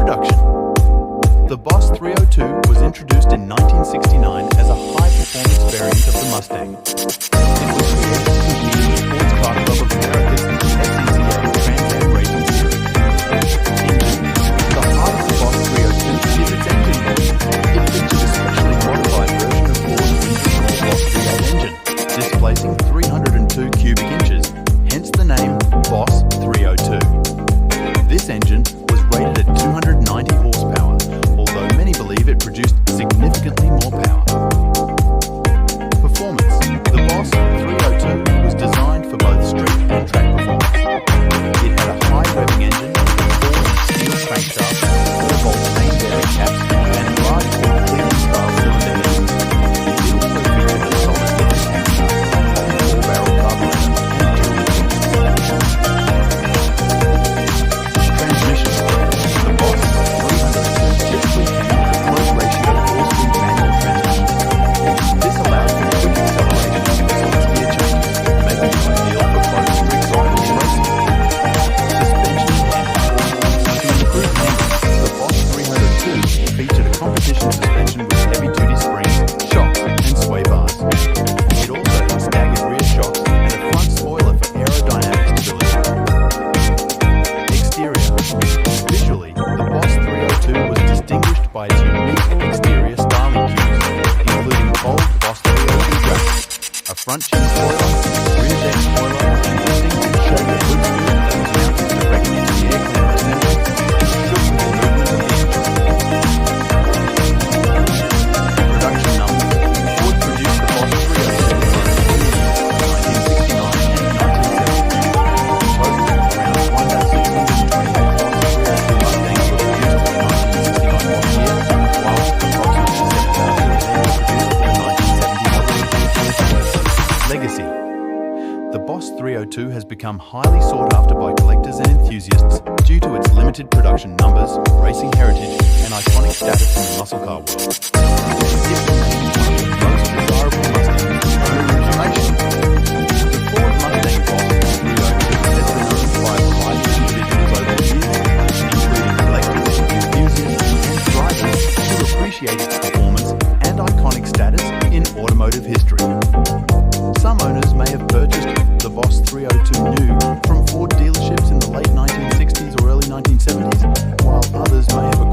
Introduction. The Boss 302 was introduced in 1969 as a high-performance variant of the Mustang. It was created to compete in the Sports Car Club of America's SCCA Trans Am Racing Series. The heart of the Boss 302 is its engine body. It features a specially modified version of Ford's small Boss 3.8 engine, displacing 302 cubic inches, hence the name Boss 302. This engine was rated at 290 horsepower, although many believe it produced significantly more power. Performance. The Boss 302 was designed for both street and track performance. It had a high revving engine, 4 steel crankshafts, 4-volt main bearing caps, and large cleaning style cylinder heads. It also featured a solid headed camshaft, 4-barrel carburetor, and dual exhaust. Transmission. The Boss 302 typically came with a close ratio 4-speed manual transmission. This allowed for quick acceleration and its gear changes, making it ideal for both street cycle and racing. Suspension and to improve handling, the Boss 302 featured a competition suspension with heavy-duty springs, shocks, and sway bars. It also had staggered rear shocks and a front spoiler for aerodynamic stability. Exterior. Visually, the Boss 302 was distinguished by its unique exterior styling cues, including bold Boss 302 graphics, a front chin spoiler, rear deck spoiler, and distinctive shoulder boot scoop that was mounted directly to the air clearance network, shook with the movement of the engine. Production numbers. Ford produced the Boss 302 for 1969 and 1970. In total, around 1,628 Boss 302 Mustangs were produced for the 1969 model year, whilst approximately 7,000 were produced for the 1970 model year. Legacy. The Boss 302 has become highly sought after by collectors and enthusiasts due to its limited production numbers, racing heritage, and iconic status in the muscle car world. It remains one of the most desirable Mustangs in owner information. The Ford Mustang Boss 302 has been owned by a variety of individuals over the years, including collectors, enthusiasts, and drivers who appreciate its performance and iconic status in automotive history. Some owners may have purchased the Boss 302 new from Ford dealerships in the late 1960s or early 1970s, while others may have